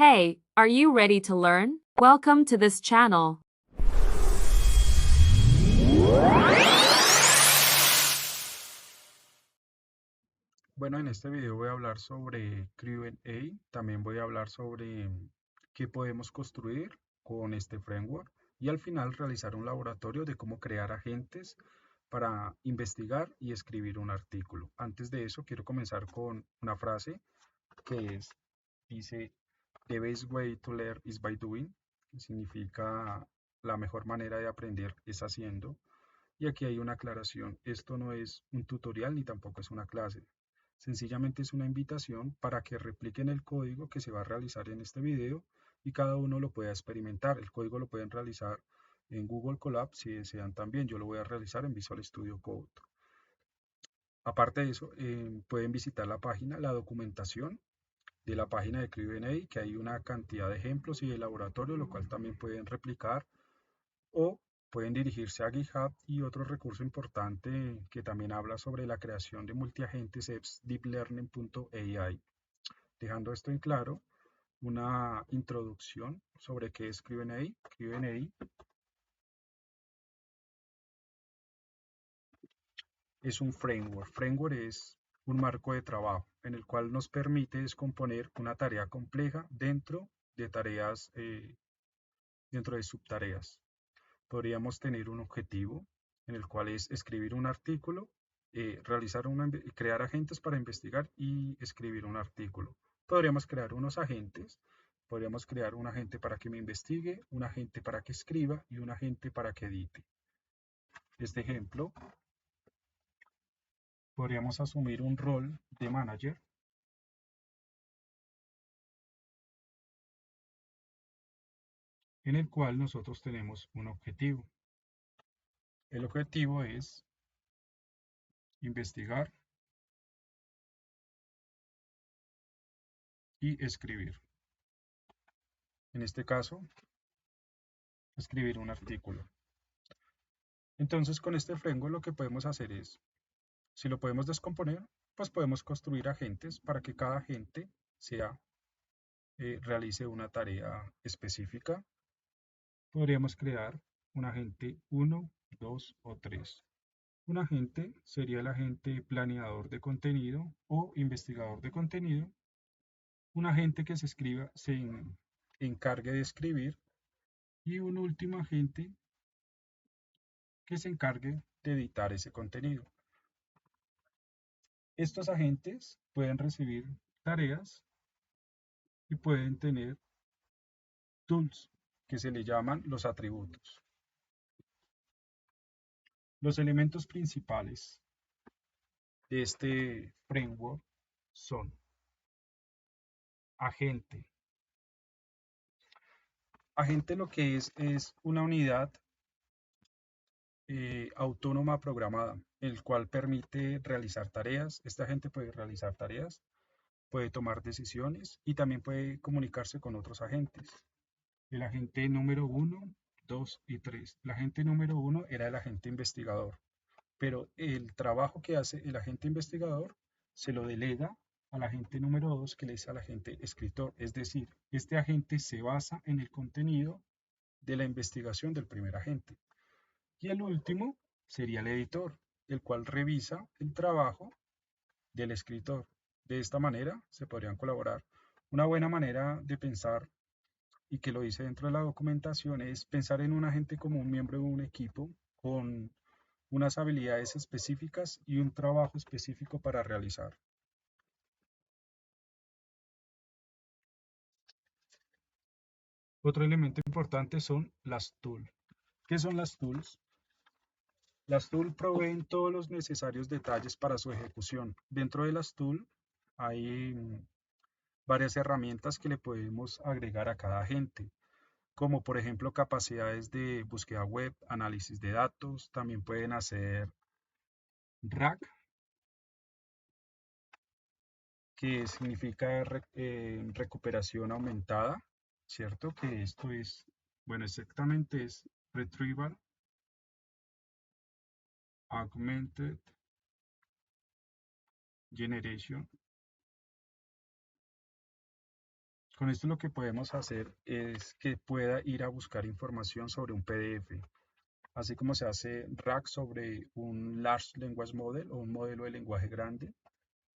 Hey, are you ready to learn? Welcome to this channel. Bueno, en este video voy a hablar sobre Q&A, también voy a hablar sobre qué podemos construir con este framework y al final realizar un laboratorio de cómo crear agentes para investigar y escribir un artículo. Antes de eso, quiero comenzar con una frase que dice, The best way to learn is by doing, que significa la mejor manera de aprender es haciendo. Y aquí hay una aclaración, esto no es un tutorial ni tampoco es una clase. Sencillamente es una invitación para que repliquen el código que se va a realizar en este video y cada uno lo pueda experimentar. El código lo pueden realizar en Google Colab si desean también. Yo lo voy a realizar en Visual Studio Code. Aparte de eso, pueden visitar la página, la documentación de la página de Q&A, que hay una cantidad de ejemplos y de laboratorio, lo cual también pueden replicar o pueden dirigirse a GitHub y otro recurso importante que también habla sobre la creación de multiagentes es deeplearning.ai. Dejando esto en claro, una introducción sobre qué es Q&A. Q&A es un framework. Framework es un marco de trabajo en el cual nos permite descomponer una tarea compleja dentro de tareas, dentro de subtareas. Podríamos tener un objetivo en el cual es escribir un artículo, crear agentes para investigar y escribir un artículo. Podríamos crear unos agentes, podríamos crear un agente para que me investigue, un agente para que escriba y un agente para que edite. Este ejemplo, podríamos asumir un rol de manager en el cual nosotros tenemos un objetivo. El objetivo es investigar y escribir. En este caso, escribir un artículo. Entonces, con este framework lo que podemos hacer es, si lo podemos descomponer, pues podemos construir agentes para que cada agente realice una tarea específica. Podríamos crear un agente 1, 2 o 3. Un agente sería el agente planeador de contenido o investigador de contenido. Un agente que se encargue de escribir y un último agente que se encargue de editar ese contenido. Estos agentes pueden recibir tareas y pueden tener tools que se le llaman los atributos. Los elementos principales de este framework son agente. Agente lo que es una unidad autónoma programada, el cual permite realizar tareas. Este agente puede realizar tareas, puede tomar decisiones y también puede comunicarse con otros agentes. El agente número 1, 2 y 3. El agente número 1 era el agente investigador, pero el trabajo que hace el agente investigador se lo delega al agente número 2 que le dice al agente escritor. Es decir, este agente se basa en el contenido de la investigación del primer agente. Y el último sería el editor, el cual revisa el trabajo del escritor. De esta manera se podrían colaborar. Una buena manera de pensar y que lo dice dentro de la documentación es pensar en un agente como un miembro de un equipo con unas habilidades específicas y un trabajo específico para realizar. Otro elemento importante son las tools. ¿Qué son las tools? Las tools proveen todos los necesarios detalles para su ejecución. Dentro de las tools hay varias herramientas que le podemos agregar a cada agente, como por ejemplo capacidades de búsqueda web, análisis de datos, también pueden hacer RAG, que significa recuperación aumentada, ¿cierto? Que esto es, bueno, exactamente es Retrieval Augmented Generation Con esto lo que podemos hacer es que pueda ir a buscar información sobre un PDF, así como se hace RAG sobre un Large Language Model o un modelo de lenguaje grande.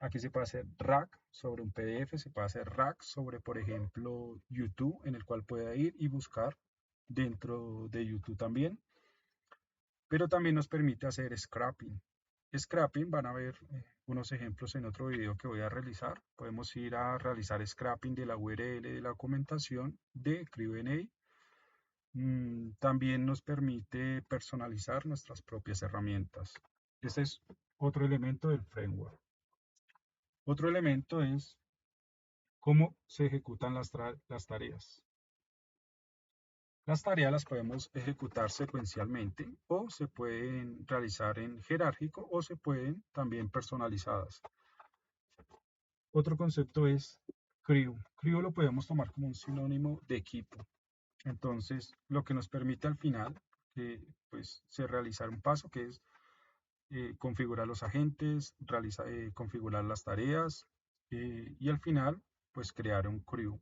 Aquí se puede hacer RAG sobre un PDF, se puede hacer RAG sobre, por ejemplo, YouTube, en el cual pueda ir y buscar dentro de YouTube también. Pero también nos permite hacer scrapping. Scrapping, van a ver unos ejemplos en otro video que voy a realizar. Podemos ir a realizar scrapping de la URL de la documentación de Q&A. También nos permite personalizar nuestras propias herramientas. Este es otro elemento del framework. Otro elemento es cómo se ejecutan las tareas. Las tareas las podemos ejecutar secuencialmente o se pueden realizar en jerárquico o se pueden también personalizadas. Otro concepto es crew. Crew lo podemos tomar como un sinónimo de equipo. Entonces, lo que nos permite al final, pues, se realizar un paso que es configurar los agentes, configurar las tareas y al final, pues, crear un crew.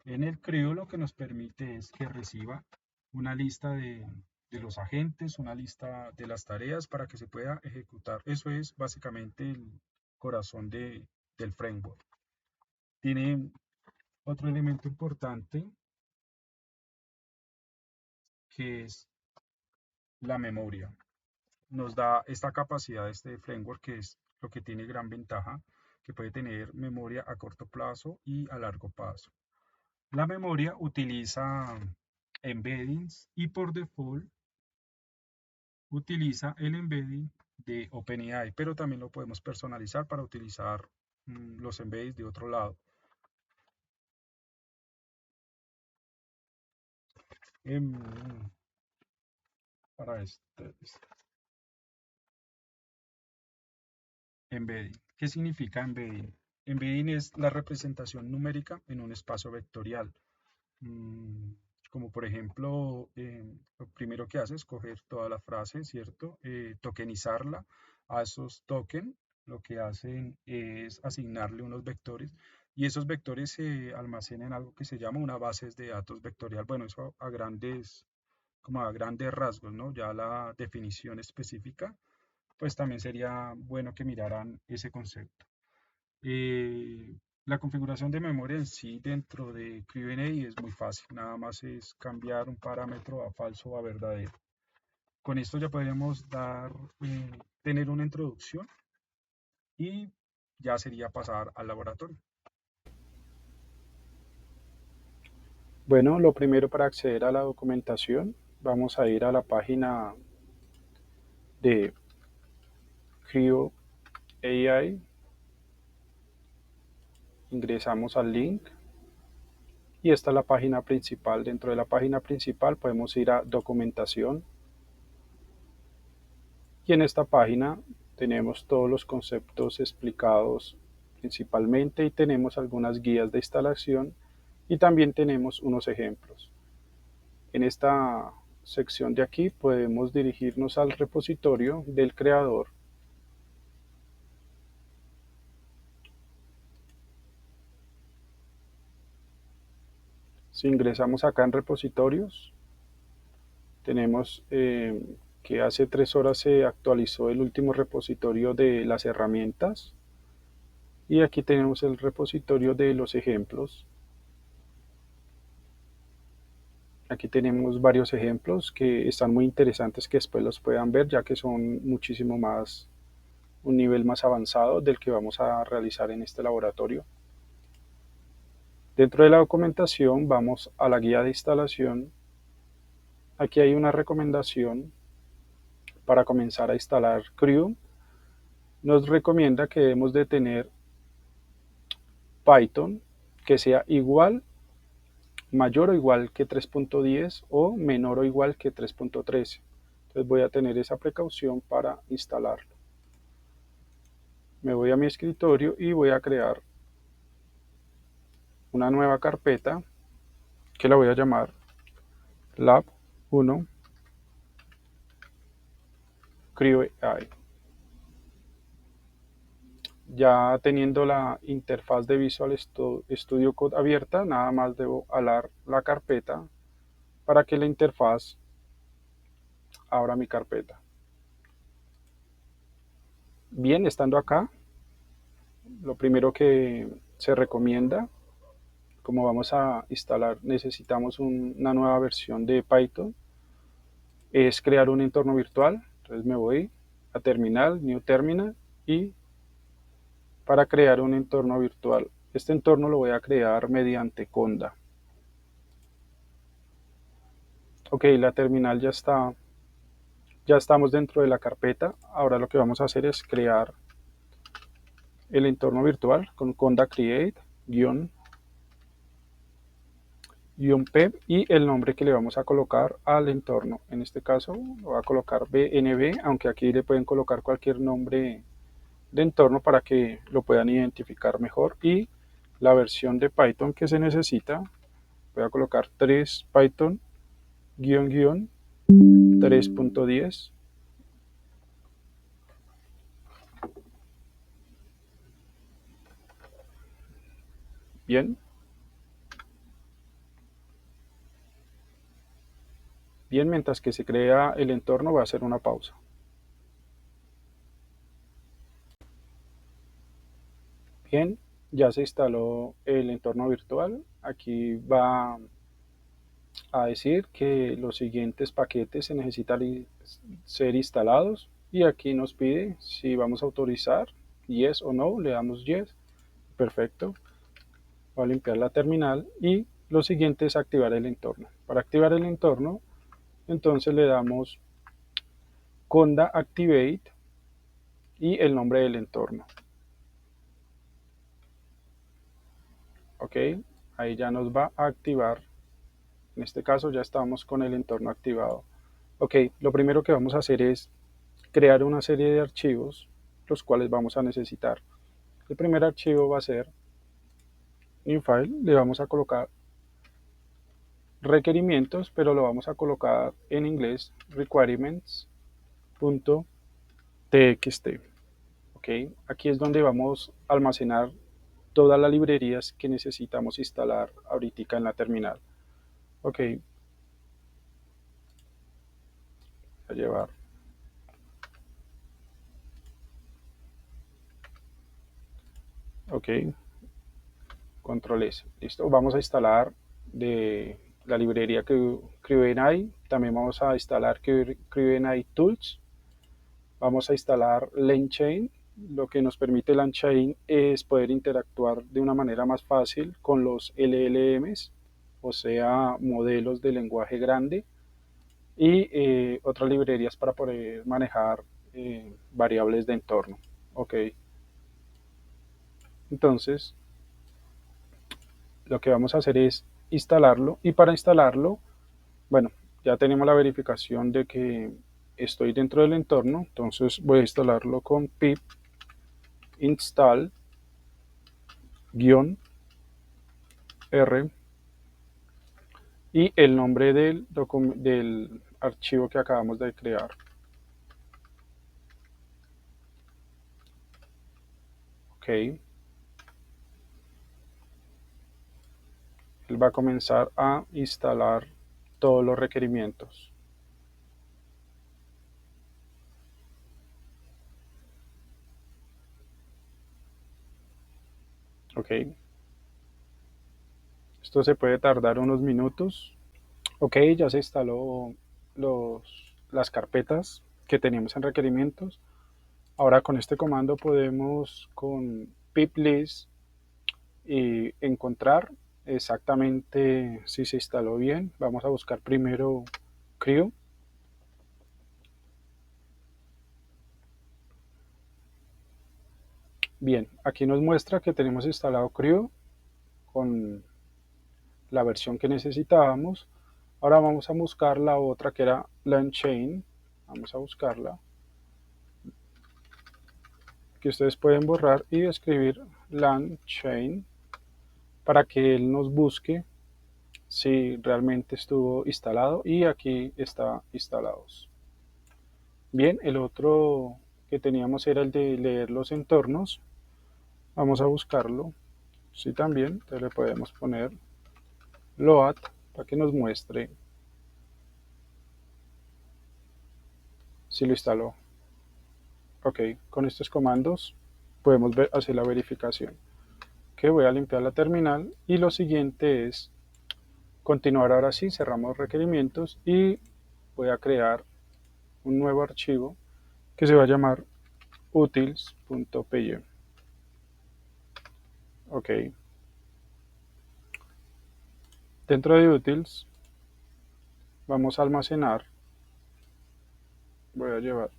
En el crew lo que nos permite es que reciba una lista de los agentes, una lista de las tareas para que se pueda ejecutar. Eso es básicamente el corazón del framework. Tiene otro elemento importante que es la memoria. Nos da esta capacidad, este framework, que es lo que tiene gran ventaja, que puede tener memoria a corto plazo y a largo plazo. La memoria utiliza embeddings y por default utiliza el embedding de OpenAI, pero también lo podemos personalizar para utilizar los embeddings de otro lado. Em, para embedding. ¿Qué significa embedding? Embedding es la representación numérica en un espacio vectorial. Mm, Como por ejemplo, lo primero que hace es coger toda la frase, ¿cierto? Tokenizarla a esos tokens. Lo que hacen es asignarle unos vectores y esos vectores se almacenan en algo que se llama una base de datos vectorial. Bueno, eso como a grandes rasgos, ¿no? Ya la definición específica, pues también sería bueno que miraran ese concepto. La configuración de memoria en sí dentro de Q&A es muy fácil, nada más es cambiar un parámetro a falso o a verdadero. Con esto ya podemos tener una introducción y ya sería pasar al laboratorio. Bueno, lo primero para acceder a la documentación, vamos a ir a la página de Creo AI, ingresamos al link y esta es la página principal. Dentro de la página principal podemos ir a documentación y en esta página tenemos todos los conceptos explicados principalmente y tenemos algunas guías de instalación y también tenemos unos ejemplos. En esta sección de aquí podemos dirigirnos al repositorio del creador. Si ingresamos acá en repositorios, tenemos que hace 3 horas se actualizó el último repositorio de las herramientas y aquí tenemos el repositorio de los ejemplos. Aquí tenemos varios ejemplos que están muy interesantes que después los puedan ver ya que son muchísimo más, un nivel más avanzado del que vamos a realizar en este laboratorio. Dentro de la documentación vamos a la guía de instalación. Aquí hay una recomendación para comenzar a instalar Crew. Nos recomienda que debemos de tener Python que sea igual, mayor o igual que 3.10 o menor o igual que 3.13. Entonces voy a tener esa precaución para instalarlo. Me voy a mi escritorio y voy a crear una nueva carpeta que la voy a llamar Lab 1 Creo AI. Ya teniendo la interfaz de Visual Studio Code abierta, nada más debo alar la carpeta para que la interfaz abra mi carpeta. Bien, estando acá, lo primero que se recomienda, como vamos a instalar, necesitamos una nueva versión de Python, es crear un entorno virtual. Entonces me voy a Terminal, New Terminal, y para crear un entorno virtual. Este entorno lo voy a crear mediante Conda. Ok, la terminal ya está. Ya estamos dentro de la carpeta. Ahora lo que vamos a hacer es crear el entorno virtual con Conda Create, -p y el nombre que le vamos a colocar al entorno. En este caso lo voy a colocar BNB, aunque aquí le pueden colocar cualquier nombre de entorno para que lo puedan identificar mejor. Y la versión de Python que se necesita, voy a colocar 3 Python --, 3.10. Bien. Bien, mientras que se crea el entorno, voy a hacer una pausa. Bien, ya se instaló el entorno virtual. Aquí va a decir que los siguientes paquetes se necesitan ser instalados y aquí nos pide si vamos a autorizar yes o no. Le damos yes. Perfecto. Voy a limpiar la terminal y lo siguiente es activar el entorno. Para activar el entorno, entonces le damos Conda Activate y el nombre del entorno. Ok, ahí ya nos va a activar. En este caso ya estamos con el entorno activado. Ok, lo primero que vamos a hacer es crear una serie de archivos, los cuales vamos a necesitar. El primer archivo va a ser New File, le vamos a colocar requerimientos, pero lo vamos a colocar en inglés, requirements.txt. Ok, aquí es donde vamos a almacenar todas las librerías que necesitamos instalar ahorita en la terminal. Ok, a llevar. Ok, control S. Listo, vamos a instalar de la librería CrewNI. También vamos a instalar CrewNI Tools. Vamos a instalar LangChain. Lo que nos permite LangChain es poder interactuar de una manera más fácil con los LLMs, o sea, modelos de lenguaje grande, y otras librerías para poder manejar variables de entorno. Ok, entonces lo que vamos a hacer es instalarlo, y para instalarlo, bueno, ya tenemos la verificación de que estoy dentro del entorno. Entonces voy a instalarlo con pip install -r y el nombre del archivo que acabamos de crear. Ok, él va a comenzar a instalar todos los requerimientos. Ok, esto se puede tardar unos minutos. Ok, ya se instaló las carpetas que teníamos en requerimientos. Ahora con este comando podemos con piplist y encontrar exactamente si se instaló bien. Vamos a buscar primero Crew. Bien, aquí nos muestra que tenemos instalado Crew con la versión que necesitábamos. Ahora vamos a buscar la otra que era LangChain. Vamos a buscarla. Que ustedes pueden borrar y escribir LangChain para que él nos busque si realmente estuvo instalado, y aquí está instalados. Bien, el otro que teníamos era el de leer los entornos. Vamos a buscarlo. Sí, también. Entonces le podemos poner load para que nos muestre si lo instaló. Ok, con estos comandos podemos hacer la verificación. Ok, voy a limpiar la terminal y lo siguiente es continuar. Ahora sí, cerramos requerimientos y voy a crear un nuevo archivo que se va a llamar utils.py. Ok, dentro de utils vamos a almacenar, voy a llevar,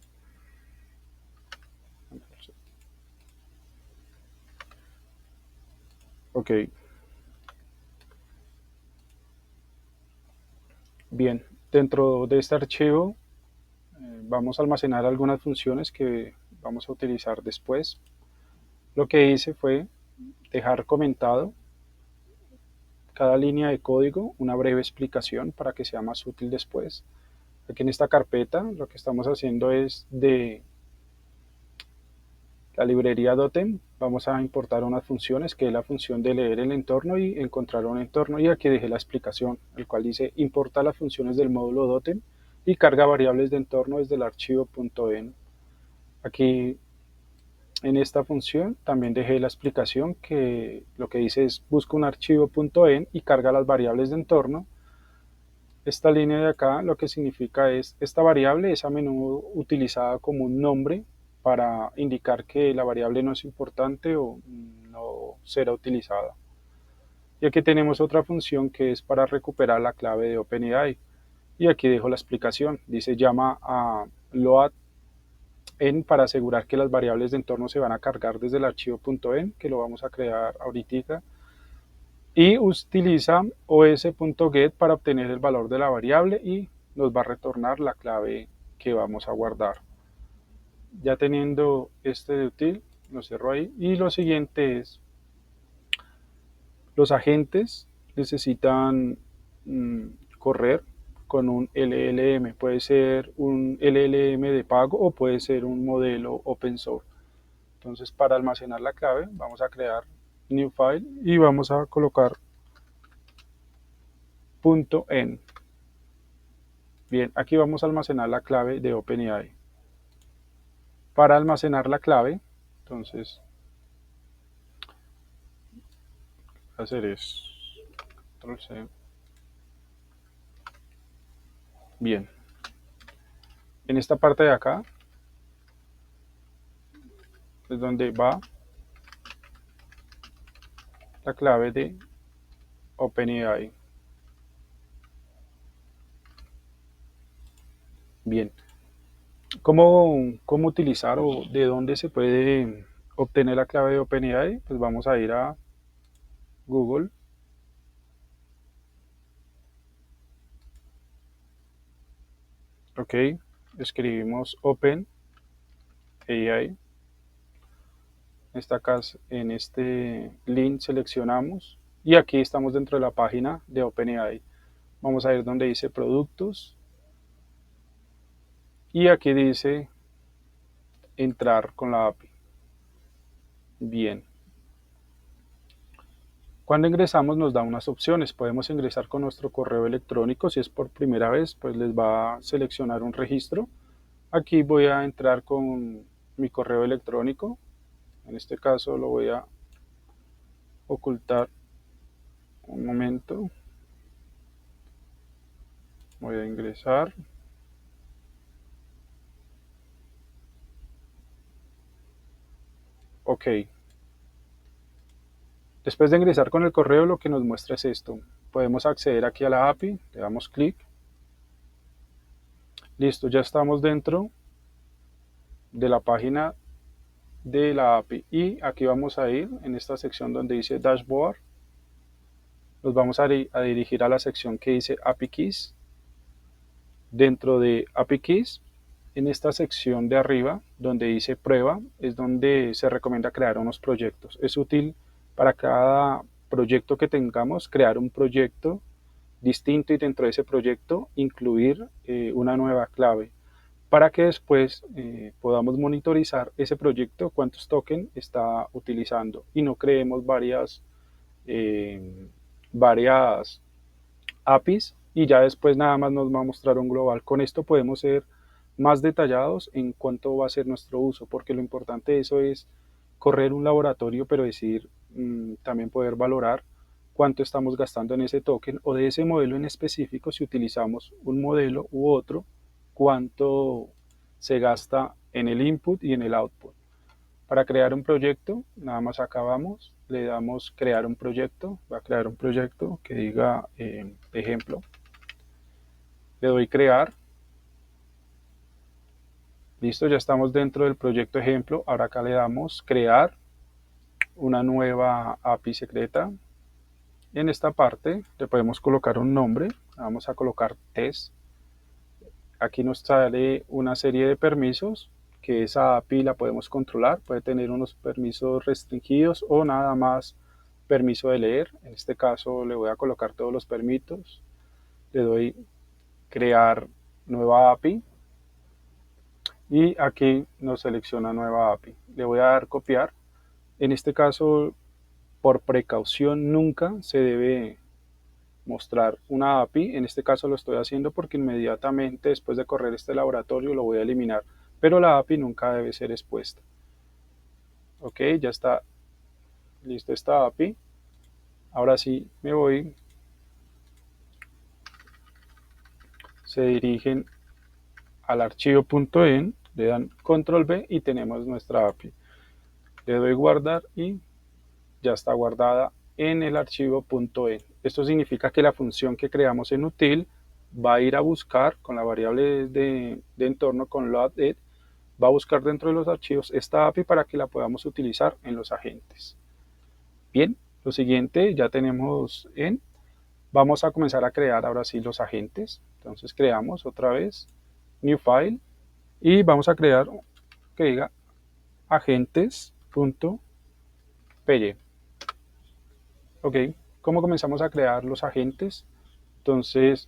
ok, bien, dentro de este archivo vamos a almacenar algunas funciones que vamos a utilizar después. Lo que hice fue dejar comentado cada línea de código, una breve explicación para que sea más útil después. Aquí en esta carpeta lo que estamos haciendo es de la librería Dotem, vamos a importar unas funciones, que es la función de leer el entorno y encontrar un entorno, y aquí dejé la explicación, el cual dice importa las funciones del módulo Dotem y carga variables de entorno desde el archivo .env. Aquí en esta función también dejé la explicación, que lo que dice es busca un archivo .env y carga las variables de entorno. Esta línea de acá lo que significa es, esta variable es a menudo utilizada como un nombre para indicar que la variable no es importante o no será utilizada. Y aquí tenemos otra función que es para recuperar la clave de OpenAI. Y aquí dejo la explicación. Dice llama a load en para asegurar que las variables de entorno se van a cargar desde el archivo .env, que lo vamos a crear ahorita. Y utiliza os.get para obtener el valor de la variable y nos va a retornar la clave que vamos a guardar. Ya teniendo este de util, lo cierro ahí. Y lo siguiente es, los agentes necesitan correr con un LLM. Puede ser un LLM de pago o puede ser un modelo open source. Entonces, para almacenar la clave, vamos a crear new file y vamos a colocar .env. Bien, aquí vamos a almacenar la clave de OpenAI. Para almacenar la clave, entonces, hacer es Ctrl+C. Bien, en esta parte de acá es donde va la clave de OpenAI. Bien, ¿cómo utilizar o de dónde se puede obtener la clave de OpenAI? Pues vamos a ir a Google. Ok, escribimos OpenAI. En este link seleccionamos y aquí estamos dentro de la página de OpenAI. Vamos a ir donde dice productos y aquí dice entrar con la API. Bien. Cuando ingresamos nos da unas opciones. Podemos ingresar con nuestro correo electrónico. Si es por primera vez, pues les va a seleccionar un registro. Aquí voy a entrar con mi correo electrónico. En este caso lo voy a ocultar un momento. Voy a ingresar. Ok. Después de ingresar con el correo, lo que nos muestra es esto. Podemos acceder aquí a la API, le damos clic. Listo, ya estamos dentro de la página de la API. Y aquí vamos a ir en esta sección donde dice Dashboard. Nos vamos a dirigir a la sección que dice API Keys. Dentro de API Keys, en esta sección de arriba, donde dice prueba, es donde se recomienda crear unos proyectos. Es útil para cada proyecto que tengamos, crear un proyecto distinto y dentro de ese proyecto incluir una nueva clave. para que después podamos monitorizar ese proyecto, cuántos tokens está utilizando y no creemos eh, varias APIs y ya después nada más nos va a mostrar un global. Con esto podemos ser más detallados en cuánto va a ser nuestro uso, porque lo importante de eso es correr un laboratorio, pero decir, también poder valorar cuánto estamos gastando en ese token o de ese modelo en específico, si utilizamos un modelo u otro, cuánto se gasta en el input y en el output. Para crear un proyecto, nada más acá vamos, le damos crear un proyecto, va a crear un proyecto que diga ejemplo, le doy crear, listo, ya estamos dentro del proyecto ejemplo, ahora acá le damos crear una nueva API secreta, y en esta parte le podemos colocar un nombre, vamos a colocar test, aquí nos sale una serie de permisos, que esa API la podemos controlar, puede tener unos permisos restringidos o nada más permiso de leer, en este caso le voy a colocar todos los permisos, le doy crear nueva API y aquí nos selecciona nueva API, le voy a dar copiar, en este caso por precaución nunca se debe mostrar una API, en este caso lo estoy haciendo porque inmediatamente después de correr este laboratorio lo voy a eliminar, pero la API nunca debe ser expuesta. Ok, ya está listo esta API, ahora sí me voy, se dirigen al archivo .env, le dan control B y tenemos nuestra API, le doy guardar y ya está guardada en el archivo .env. Esto significa que la función que creamos en util va a ir a buscar con la variable de entorno con loaded, va a buscar dentro de los archivos esta API para que la podamos utilizar en los agentes. Bien, lo siguiente ya tenemos vamos a comenzar a crear ahora sí los agentes. Entonces creamos otra vez new file y vamos a crear que diga agentes.py. Ok, ¿cómo comenzamos a crear los agentes? Entonces,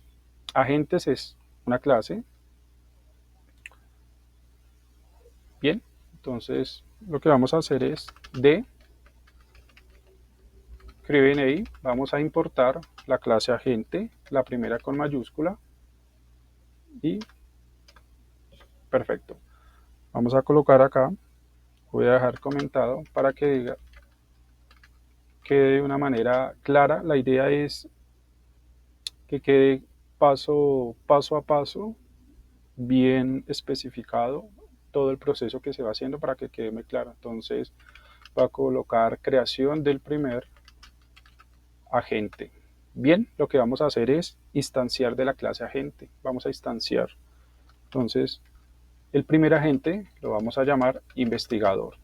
agentes es una clase. Bien, entonces lo que vamos a hacer es de CrewNA, vamos a importar la clase agente, la primera con mayúscula y perfecto. Vamos a colocar acá, voy a dejar comentado para que diga, quede de una manera clara. La idea es que quede paso a paso, bien especificado todo el proceso que se va haciendo para que quede muy claro. Entonces va a colocar creación del primer agente. Bien, lo que vamos a hacer es instanciar de la clase agente. Vamos a instanciar. Entonces, el primer agente lo vamos a llamar investigador.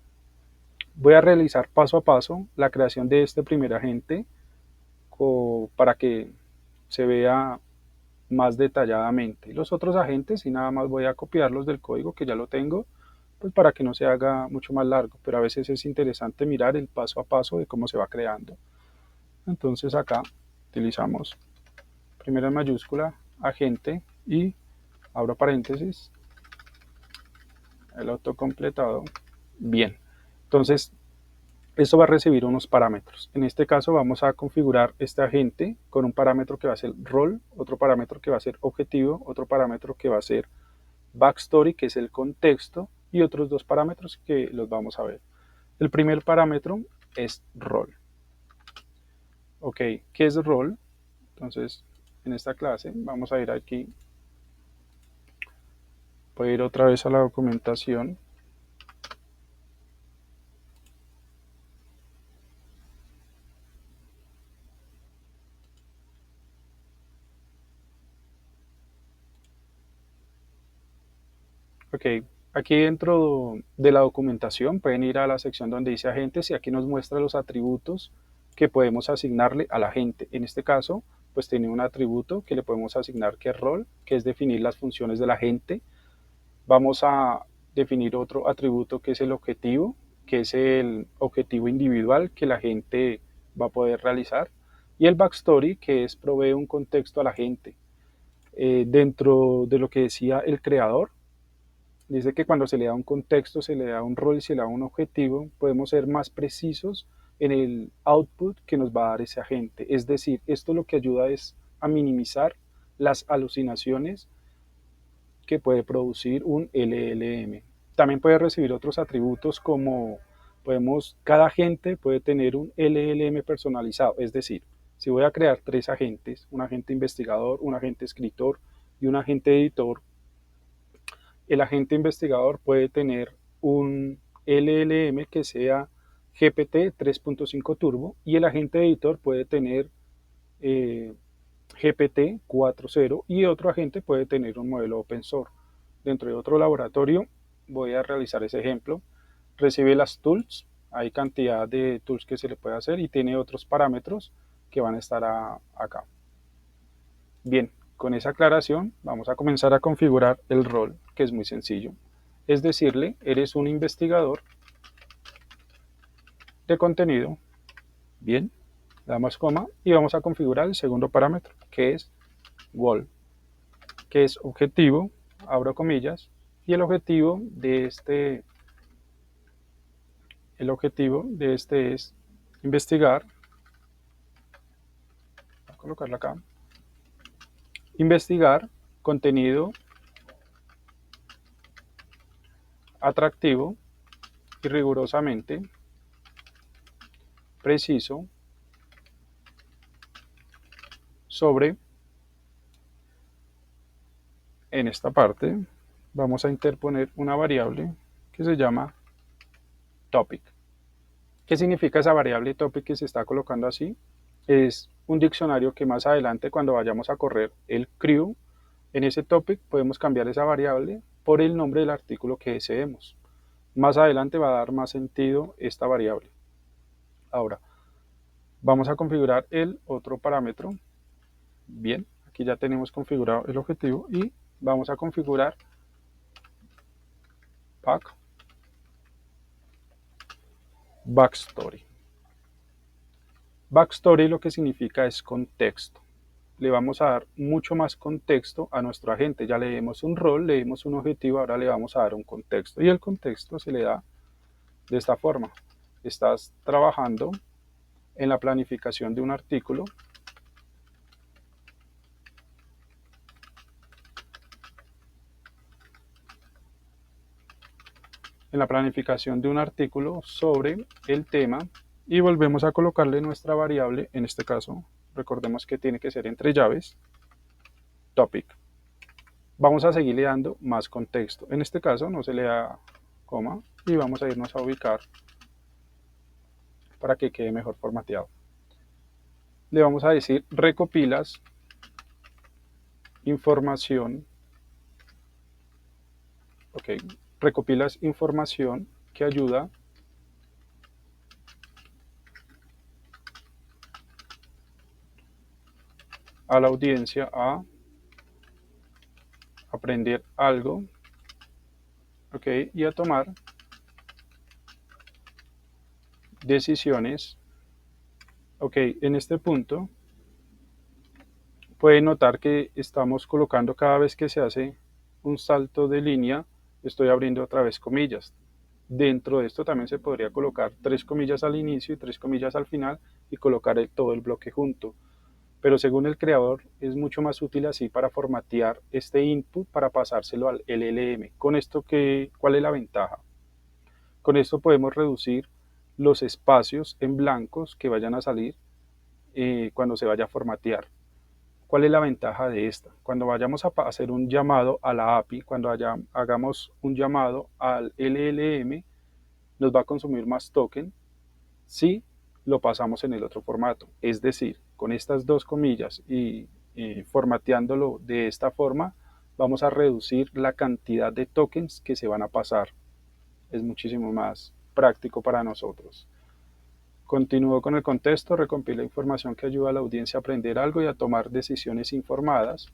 Voy a realizar paso a paso la creación de este primer agente para que se vea más detalladamente. Los otros agentes, y nada más voy a copiarlos del código que ya lo tengo, pues para que no se haga mucho más largo, pero a veces es interesante mirar el paso a paso de cómo se va creando. Entonces acá utilizamos primero en mayúscula agente y abro paréntesis, el autocompletado. Bien, entonces esto va a recibir unos parámetros. En este caso vamos a configurar este agente con un parámetro que va a ser role, otro parámetro que va a ser objetivo, otro parámetro que va a ser backstory, que es el contexto, y otros dos parámetros que los vamos a ver. El primer parámetro es role. Ok, ¿qué es role? Entonces, en esta clase vamos a ir aquí, voy a ir otra vez a la documentación. Ok, aquí dentro de la documentación pueden ir a la sección donde dice agentes y aquí nos muestra los atributos que podemos asignarle al agente. En este caso, pues tiene un atributo que le podemos asignar que es role, que es definir las funciones del agente. Vamos a definir otro atributo que es el objetivo, que es el objetivo individual que la gente va a poder realizar. Y el backstory, que es proveer un contexto a la gente. Dentro de lo que decía el creador, Dice que cuando se le da un contexto, se le da un rol y se le da un objetivo, podemos ser más precisos en el output que nos va a dar ese agente. Es decir, esto lo que ayuda es a minimizar las alucinaciones que puede producir un LLM. También puede recibir otros atributos como cada agente puede tener un LLM personalizado. Es decir, si voy a crear 3 agentes, un agente investigador, un agente escritor y un agente editor, el agente investigador puede tener un LLM que sea GPT 3.5 Turbo y el agente editor puede tener GPT 4.0 y otro agente puede tener un modelo open source. Dentro de otro laboratorio voy a realizar ese ejemplo. Recibe las tools, hay cantidad de tools que se le puede hacer y tiene otros parámetros que van a estar acá. Bien, con esa aclaración vamos a comenzar a configurar el rol, que es muy sencillo. Es decirle, eres un investigador de contenido. Bien, le damos coma y vamos a configurar el segundo parámetro, que es goal, que es objetivo, abro comillas, y el objetivo de este es investigar, voy a colocarlo acá, investigar contenido atractivo y rigurosamente preciso sobre, en esta parte, vamos a interponer una variable que se llama topic. ¿Qué significa esa variable topic que se está colocando así? Es un diccionario que más adelante, cuando vayamos a correr el crew, en ese topic podemos cambiar esa variable por el nombre del artículo que deseemos. Más adelante va a dar más sentido esta variable. Ahora, vamos a configurar el otro parámetro. Bien, aquí ya tenemos configurado el objetivo y vamos a configurar pack backstory. Backstory lo que significa es contexto. Le vamos a dar mucho más contexto a nuestro agente. Ya le dimos un rol, le dimos un objetivo, ahora le vamos a dar un contexto. Y el contexto se le da de esta forma. Estás trabajando en la planificación de un artículo. En la planificación de un artículo sobre el tema y volvemos a colocarle nuestra variable, en este caso, recordemos que tiene que ser entre llaves, topic. Vamos a seguirle dando más contexto. En este caso no se le da coma y vamos a irnos a ubicar para que quede mejor formateado. Le vamos a decir recopilas información, recopilas información que ayuda a la audiencia a aprender algo, y a tomar decisiones. En este punto pueden notar que estamos colocando cada vez que se hace un salto de línea, estoy abriendo otra vez comillas. Dentro de esto también se podría colocar 3 comillas al inicio y 3 comillas al final y colocar todo el bloque junto. Pero según el creador es mucho más útil así para formatear este input para pasárselo al LLM. ¿Con esto cuál es la ventaja? Con esto podemos reducir los espacios en blancos que vayan a salir cuando se vaya a formatear. ¿Cuál es la ventaja de esta? Cuando vayamos a hacer un llamado a la API, cuando hagamos un llamado al LLM, nos va a consumir más token si lo pasamos en el otro formato. Es decir, con estas 2 comillas y formateándolo de esta forma, vamos a reducir la cantidad de tokens que se van a pasar. Es muchísimo más práctico para nosotros. Continúo con el contexto, recompila información que ayuda a la audiencia a aprender algo y a tomar decisiones informadas.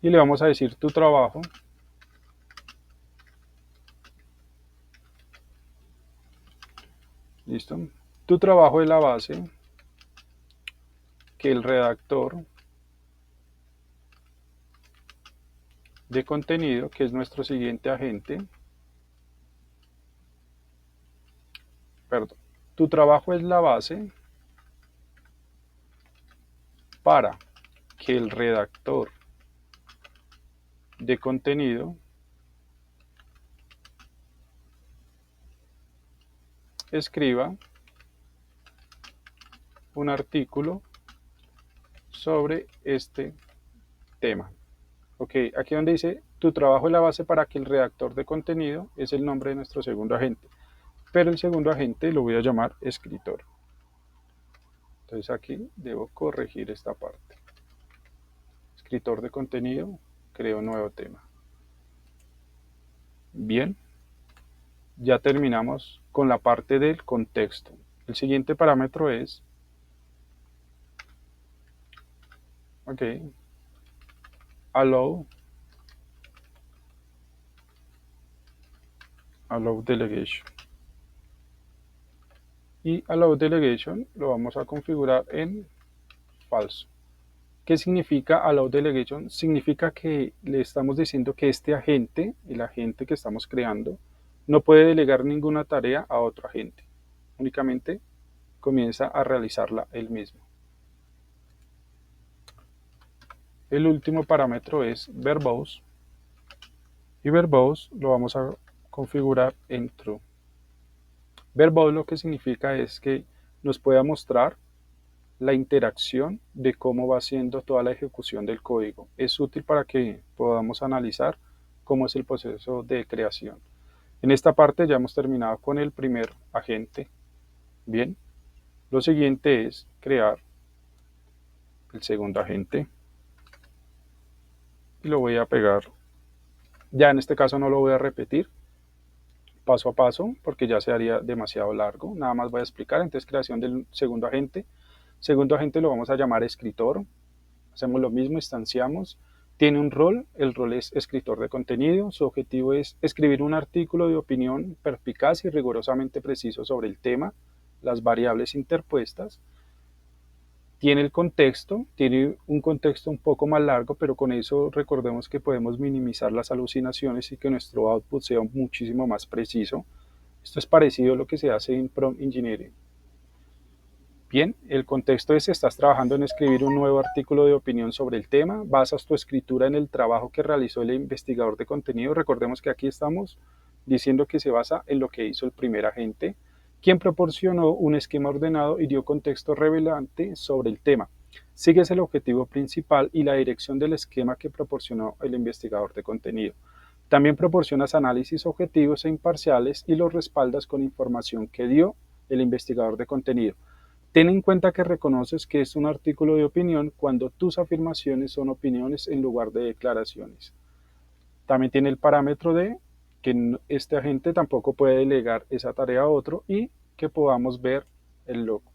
Y le vamos a decir tu trabajo. Listo. Tu trabajo es la base que el redactor de contenido, que es nuestro siguiente agente. Perdón. Tu trabajo es la base para que el redactor de contenido escriba un artículo sobre este tema. Ok, aquí donde dice tu trabajo es la base para que el redactor de contenido es el nombre de nuestro segundo agente, pero el segundo agente lo voy a llamar escritor. Entonces aquí debo corregir esta parte. Escritor de contenido, creo un nuevo tema. Bien, ya terminamos con la parte del contexto. El siguiente parámetro es, ok, allow delegation. Y allow delegation lo vamos a configurar en falso. ¿Qué significa allow delegation? Significa que le estamos diciendo que este agente, el agente que estamos creando, no puede delegar ninguna tarea a otro agente. Únicamente comienza a realizarla él mismo. El último parámetro es verbose. Y verbose lo vamos a configurar en true. Verbose lo que significa es que nos pueda mostrar la interacción de cómo va siendo toda la ejecución del código. Es útil para que podamos analizar cómo es el proceso de creación. En esta parte ya hemos terminado con el primer agente. Bien, lo siguiente es crear el segundo agente. Y lo voy a pegar. Ya en este caso no lo voy a repetir paso a paso porque ya se haría demasiado largo. Nada más voy a explicar. Entonces, creación del segundo agente. Segundo agente lo vamos a llamar escritor. Hacemos lo mismo, instanciamos. Tiene un rol, el rol es escritor de contenido. Su objetivo es escribir un artículo de opinión perspicaz y rigurosamente preciso sobre el tema, las variables interpuestas. Tiene el contexto, tiene un contexto un poco más largo, pero con eso recordemos que podemos minimizar las alucinaciones y que nuestro output sea muchísimo más preciso. Esto es parecido a lo que se hace en prompt engineering. Bien, el contexto es: estás trabajando en escribir un nuevo artículo de opinión sobre el tema, basas tu escritura en el trabajo que realizó el investigador de contenido. Recordemos que aquí estamos diciendo que se basa en lo que hizo el primer agente, quien proporcionó un esquema ordenado y dio contexto relevante sobre el tema. Sigues el objetivo principal y la dirección del esquema que proporcionó el investigador de contenido. También proporcionas análisis objetivos e imparciales y los respaldas con información que dio el investigador de contenido. Ten en cuenta que reconoces que es un artículo de opinión cuando tus afirmaciones son opiniones en lugar de declaraciones. También tiene el parámetro de que este agente tampoco puede delegar esa tarea a otro y que podamos ver el logo.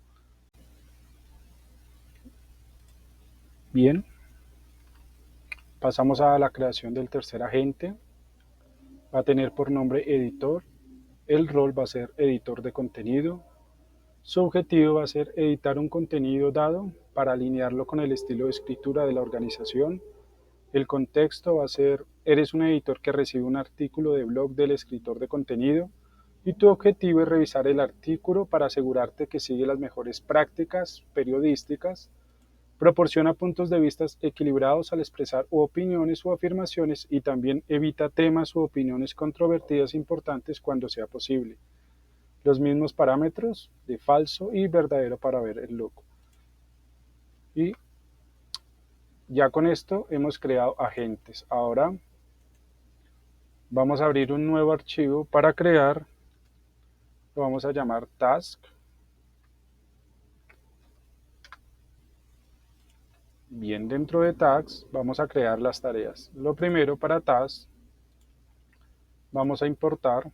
Bien, pasamos a la creación del tercer agente. Va a tener por nombre editor. El rol va a ser editor de contenido. Su objetivo va a ser editar un contenido dado para alinearlo con el estilo de escritura de la organización. El contexto va a ser: eres un editor que recibe un artículo de blog del escritor de contenido y tu objetivo es revisar el artículo para asegurarte que sigue las mejores prácticas periodísticas. Proporciona puntos de vista equilibrados al expresar opiniones o afirmaciones y también evita temas u opiniones controvertidas importantes cuando sea posible. Los mismos parámetros de falso y verdadero para ver el logo. Y ya con esto hemos creado agentes. Ahora vamos a abrir un nuevo archivo para crear, lo vamos a llamar task. Bien, dentro de tasks vamos a crear las tareas. Lo primero, para task vamos a importar.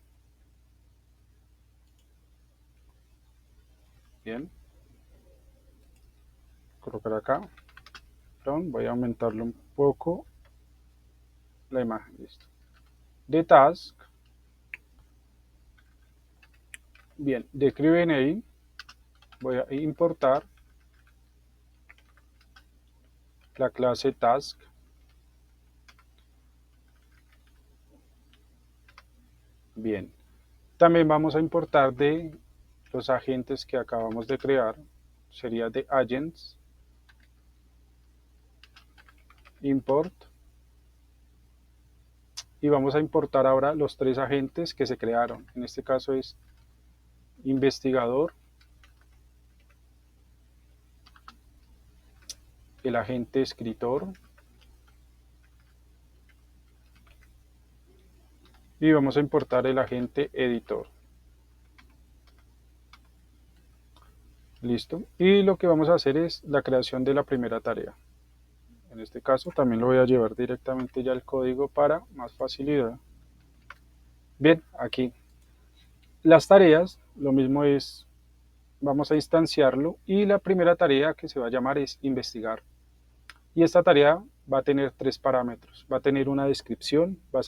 Bien, colocar acá. Perdón, voy a aumentarlo un poco la imagen. Listo. De task. Bien, de Q&A voy a importar la clase task. Bien, también vamos a importar de los agentes que acabamos de crear, sería de agents, import, y vamos a importar ahora los tres agentes que se crearon. En este caso es investigador, el agente escritor, y vamos a importar el agente editor. Listo. Y lo que vamos a hacer es la creación de la primera tarea. En este caso también lo voy a llevar directamente ya el código para más facilidad. Bien, aquí las tareas, lo mismo es, vamos a instanciarlo y la primera tarea que se va a llamar es investigar. Y esta tarea va a tener tres parámetros. Va a tener una descripción, va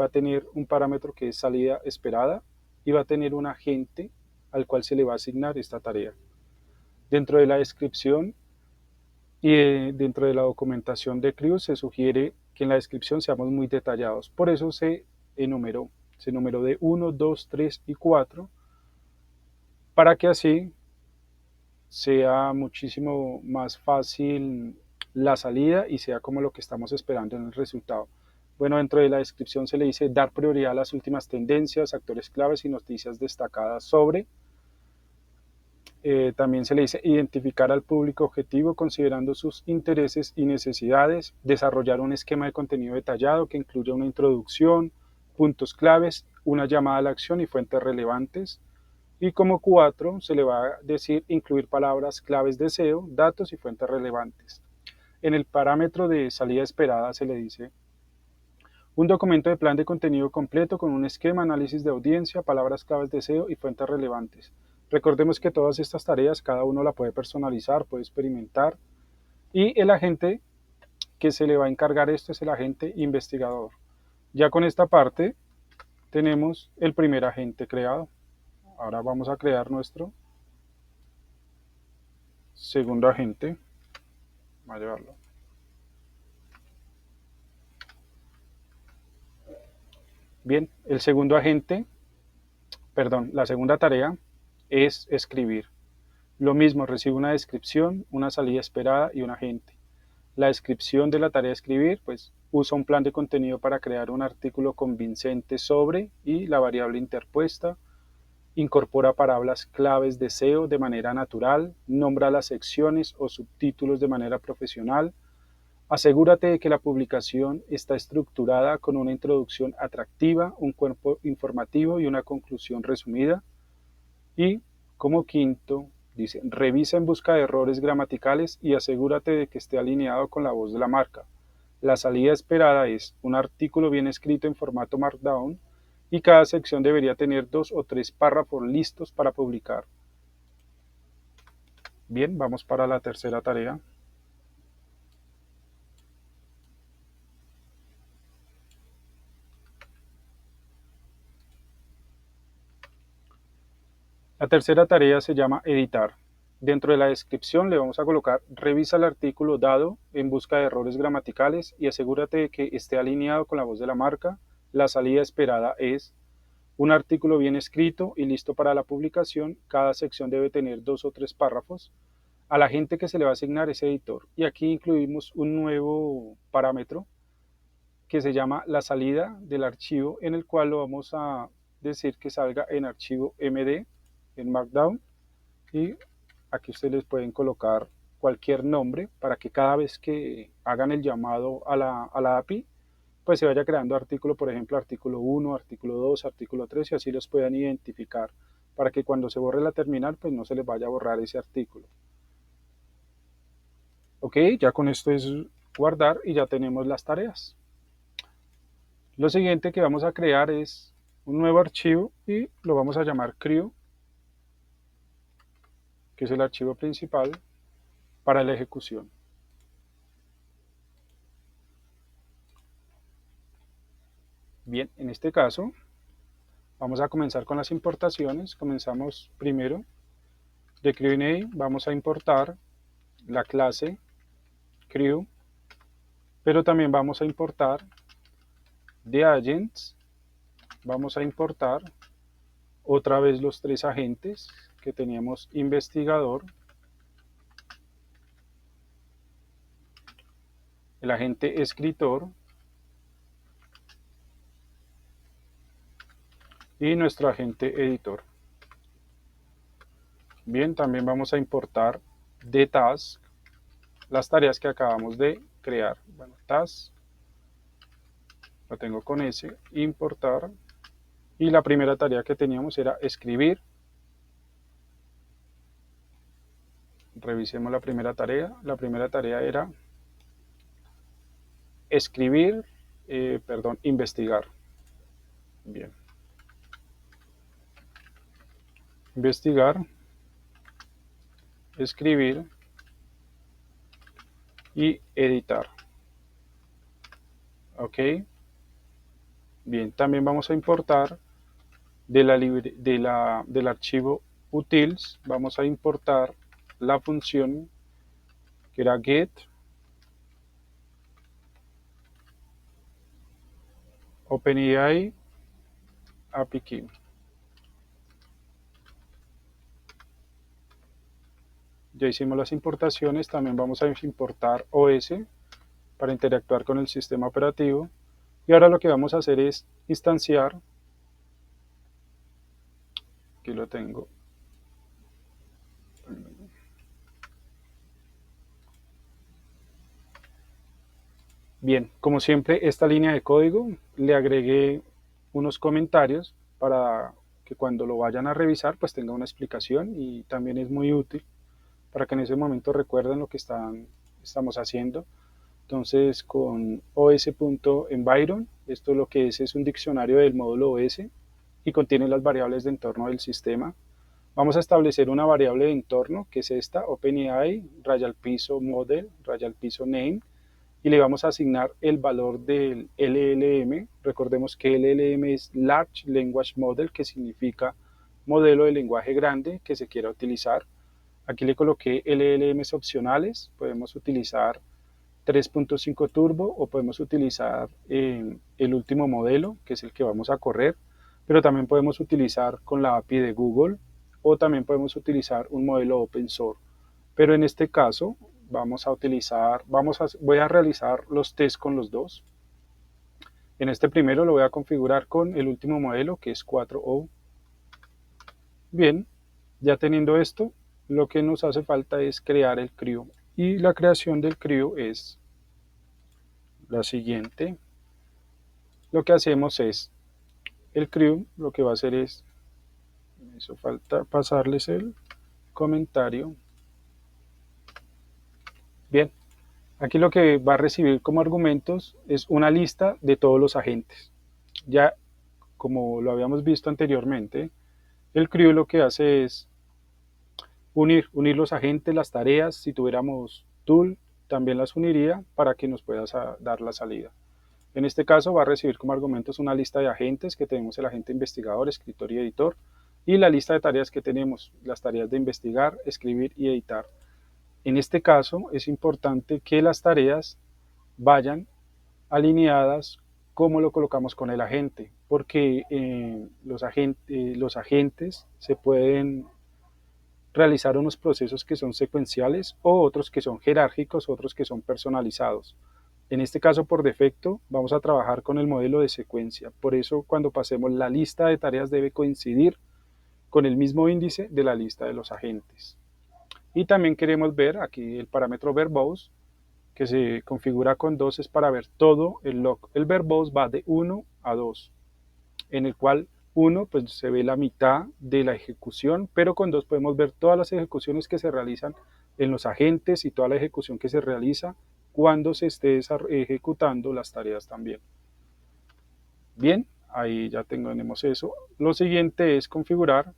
a tener un parámetro que es salida esperada y va a tener un agente al cual se le va a asignar esta tarea. Dentro de la descripción y dentro de la documentación de CRIO se sugiere que en la descripción seamos muy detallados. Por eso se enumeró de 1, 2, 3 y 4 para que así sea muchísimo más fácil la salida y sea como lo que estamos esperando en el resultado. Bueno, dentro de la descripción se le dice dar prioridad a las últimas tendencias, actores claves y noticias destacadas sobre. También se le dice identificar al público objetivo considerando sus intereses y necesidades, desarrollar un esquema de contenido detallado que incluya una introducción, puntos claves, una llamada a la acción y fuentes relevantes. Y como 4 se le va a decir incluir palabras claves de SEO, datos y fuentes relevantes. En el parámetro de salida esperada se le dice un documento de plan de contenido completo con un esquema, análisis de audiencia, palabras claves de SEO y fuentes relevantes. Recordemos que todas estas tareas cada uno la puede personalizar, puede experimentar y el agente que se le va a encargar esto es el agente investigador. Ya con esta parte tenemos el primer agente creado. Ahora vamos a crear nuestro segundo agente. Voy a llevarlo. Bien, el segundo agente, perdón, la segunda tarea es escribir. Lo mismo, recibe una descripción, una salida esperada y un agente. La descripción de la tarea de escribir, pues usa un plan de contenido para crear un artículo convincente sobre y la variable interpuesta. Incorpora palabras claves de SEO de manera natural, nombra las secciones o subtítulos de manera profesional. Asegúrate de que la publicación está estructurada con una introducción atractiva, un cuerpo informativo y una conclusión resumida. Y como quinto, dice, revisa en busca de errores gramaticales y asegúrate de que esté alineado con la voz de la marca. La salida esperada es un artículo bien escrito en formato Markdown y cada sección debería tener 2 o 3 párrafos listos para publicar. Bien, vamos para la tercera tarea. La tercera tarea se llama editar. Dentro de la descripción le vamos a colocar revisa el artículo dado en busca de errores gramaticales y asegúrate de que esté alineado con la voz de la marca. La salida esperada es un artículo bien escrito y listo para la publicación. Cada sección debe tener 2 o 3 párrafos. A la gente que se le va a asignar es editor. Y aquí incluimos un nuevo parámetro que se llama la salida del archivo, en el cual lo vamos a decir que salga en archivo MD, en Markdown. Y aquí ustedes les pueden colocar cualquier nombre para que cada vez que hagan el llamado a la API, pues se vaya creando artículo, por ejemplo, artículo 1, artículo 2, artículo 3, y así los puedan identificar para que cuando se borre la terminal, pues no se les vaya a borrar ese artículo. Ok, ya con esto es guardar y ya tenemos las tareas. Lo siguiente que vamos a crear es un nuevo archivo y lo vamos a llamar CRIO, que es el archivo principal para la ejecución. Bien, en este caso vamos a comenzar con las importaciones. Comenzamos primero de CrewNA, vamos a importar la clase Crew, pero también vamos a importar de Agents vamos a importar otra vez los tres agentes que teníamos: investigador, el agente escritor y nuestro agente editor. Bien, también vamos a importar de task las tareas que acabamos de crear. Bueno, task, lo tengo con S, importar, y la primera tarea que teníamos era escribir. Revisemos la primera tarea. La primera tarea era escribir, investigar. Bien. Investigar, escribir y editar. Ok. Bien, también vamos a importar del archivo utils, vamos a importar la función que era get OpenAI API Key. Ya hicimos las importaciones, también vamos a importar OS para interactuar con el sistema operativo. Y ahora lo que vamos a hacer es instanciar, aquí lo tengo. Bien, como siempre, esta línea de código le agregué unos comentarios para que cuando lo vayan a revisar pues tenga una explicación, y también es muy útil para que en ese momento recuerden lo que estamos haciendo. Entonces, con os.environ, esto lo que es un diccionario del módulo OS y contiene las variables de entorno del sistema. Vamos a establecer una variable de entorno, que es esta, OpenAI, raya al piso model, raya al piso name, y le vamos a asignar el valor del LLM. Recordemos que LLM es Large Language Model, que significa modelo de lenguaje grande que se quiera utilizar. Aquí le coloqué LLMs opcionales, podemos utilizar 3.5 Turbo o podemos utilizar el último modelo, que es el que vamos a correr, pero también podemos utilizar con la API de Google, o también podemos utilizar un modelo open source. Pero en este caso voy a realizar los tests con los dos. En este primero lo voy a configurar con el último modelo, que es 4O. Bien, ya teniendo esto, lo que nos hace falta es crear el crew. Y la creación del crew es la siguiente. Lo que hacemos es, el crew lo que va a hacer es, me hizo falta pasarles el comentario. Bien, aquí lo que va a recibir como argumentos es una lista de todos los agentes. Ya como lo habíamos visto anteriormente, el crew lo que hace es unir los agentes, las tareas. Si tuviéramos tool, también las uniría para que nos pueda dar la salida. En este caso va a recibir como argumentos una lista de agentes, que tenemos el agente investigador, escritor y editor, y la lista de tareas que tenemos, las tareas de investigar, escribir y editar. En este caso es importante que las tareas vayan alineadas como lo colocamos con el agente, porque los agentes se pueden realizar unos procesos que son secuenciales, o otros que son jerárquicos, otros que son personalizados. En este caso, por defecto, vamos a trabajar con el modelo de secuencia. Por eso, cuando pasemos, la lista de tareas debe coincidir con el mismo índice de la lista de los agentes. Y también queremos ver aquí el parámetro verbose, que se configura con 2, es para ver todo el log. El verbose va de 1 a 2, en el cual 1 pues se ve la mitad de la ejecución, pero con 2 podemos ver todas las ejecuciones que se realizan en los agentes y toda la ejecución que se realiza cuando se esté ejecutando las tareas también. Bien, ahí ya tenemos eso. Lo siguiente es configurar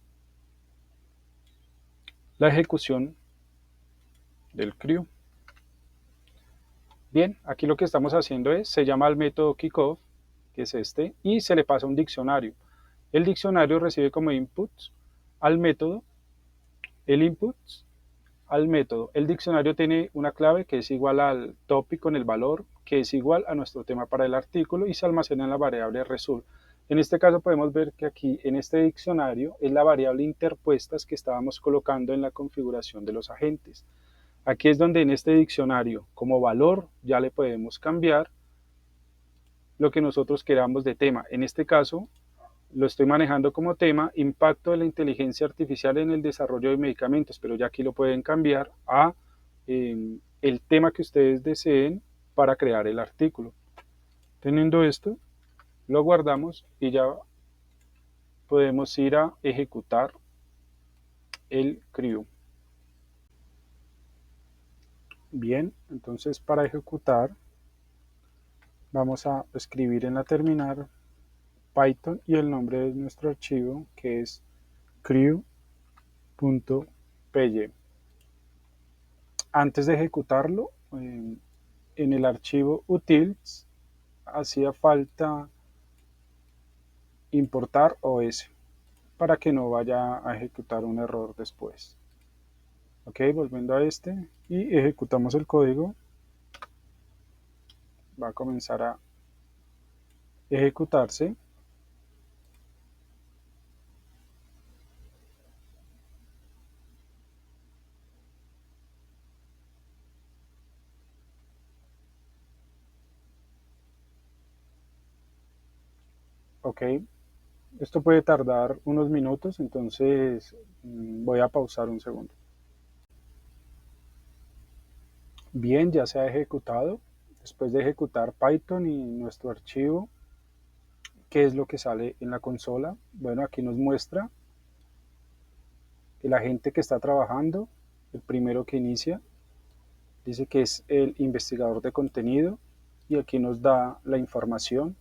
la ejecución del crew. Bien, aquí lo que estamos haciendo es, se llama al método kickoff, que es este, y se le pasa un diccionario. El diccionario recibe como inputs al método, el inputs al método. El diccionario tiene una clave que es igual al topic con el valor, que es igual a nuestro tema para el artículo, y se almacena en la variable result. En este caso podemos ver que aquí en este diccionario es la variable interpuestas que estábamos colocando en la configuración de los agentes. Aquí es donde en este diccionario como valor ya le podemos cambiar lo que nosotros queramos de tema. En este caso lo estoy manejando como tema impacto de la inteligencia artificial en el desarrollo de medicamentos, pero ya aquí lo pueden cambiar a el tema que ustedes deseen para crear el artículo. Teniendo esto, lo guardamos y ya podemos ir a ejecutar el CRIU. Bien, entonces para ejecutar vamos a escribir en la terminal Python y el nombre de nuestro archivo que es crew.py. Antes de ejecutarlo, en el archivo utils hacía falta importar OS para que no vaya a ejecutar un error después. Ok, volviendo a este y ejecutamos el código. Va a comenzar a ejecutarse. Ok, esto puede tardar unos minutos, entonces voy a pausar un segundo. Bien, ya se ha ejecutado. Después de ejecutar Python y nuestro archivo, ¿qué es lo que sale en la consola? Bueno, aquí nos muestra el agente que está trabajando, el primero que inicia, dice que es el investigador de contenido y aquí nos da la información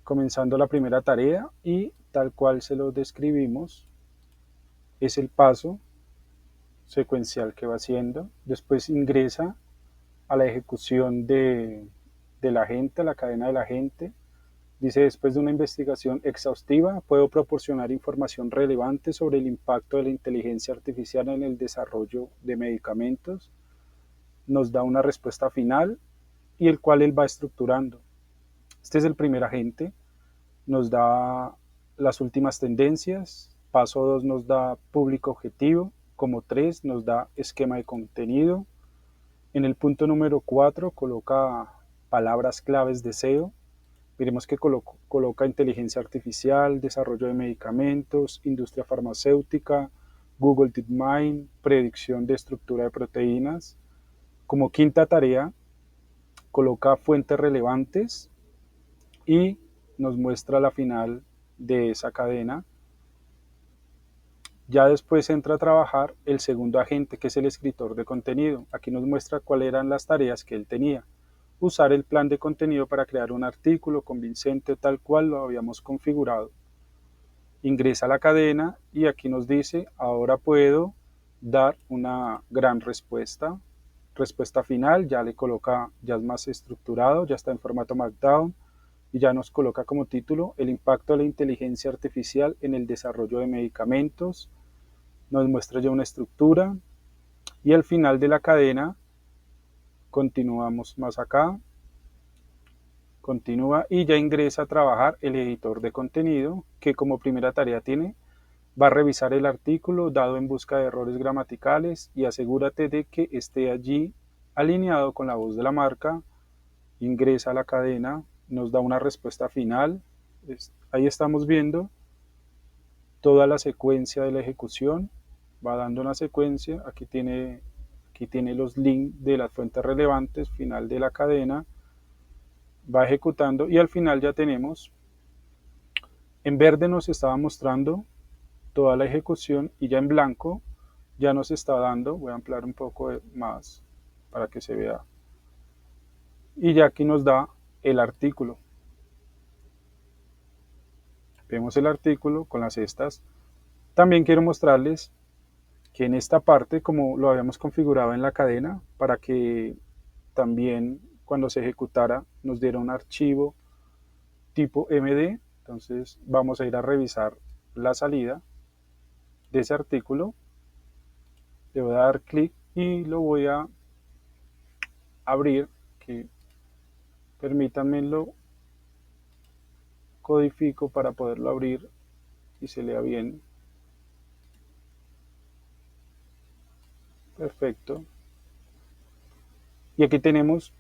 comenzando la primera tarea y tal cual se lo describimos es el paso secuencial que va haciendo. Después ingresa a la ejecución de la gente, la cadena de la gente. Dice, después de una investigación exhaustiva, puedo proporcionar información relevante sobre el impacto de la inteligencia artificial en el desarrollo de medicamentos. Nos da una respuesta final y el cual él va estructurando. Este es el primer agente. Nos da las últimas tendencias. Paso 2 nos da público objetivo. Como 3 nos da esquema de contenido. En el punto número 4 coloca palabras claves de SEO. Veremos que coloca inteligencia artificial, desarrollo de medicamentos, industria farmacéutica, Google DeepMind, predicción de estructura de proteínas. Como quinta tarea, coloca fuentes relevantes y nos muestra la final de esa cadena. Ya después entra a trabajar el segundo agente, que es el escritor de contenido. Aquí nos muestra cuáles eran las tareas que él tenía. Usar el plan de contenido para crear un artículo convincente tal cual lo habíamos configurado. Ingresa a la cadena y aquí nos dice, ahora puedo dar una gran respuesta. Respuesta final, ya le coloca, ya es más estructurado, ya está en formato Markdown y ya nos coloca como título el impacto de la inteligencia artificial en el desarrollo de medicamentos. Nos muestra ya una estructura y al final de la cadena continuamos más acá, continúa y ya ingresa a trabajar el editor de contenido que como primera tarea tiene, va a revisar el artículo dado en busca de errores gramaticales y asegúrate de que esté allí alineado con la voz de la marca, ingresa a la cadena, nos da una respuesta final, ahí estamos viendo toda la secuencia de la ejecución, va dando una secuencia, aquí tiene los links de las fuentes relevantes, final de la cadena, va ejecutando y al final ya tenemos, en verde nos estaba mostrando toda la ejecución y ya en blanco ya nos está dando, voy a ampliar un poco más para que se vea, y ya aquí nos da el artículo. Vemos el artículo con las cestas. También quiero mostrarles que en esta parte, como lo habíamos configurado en la cadena, para que también cuando se ejecutara nos diera un archivo tipo MD, entonces vamos a ir a revisar la salida de ese artículo, le voy a dar clic y lo voy a abrir, que permítanmelo codifico para poderlo abrir y se lea bien. Perfecto. Y aquí tenemos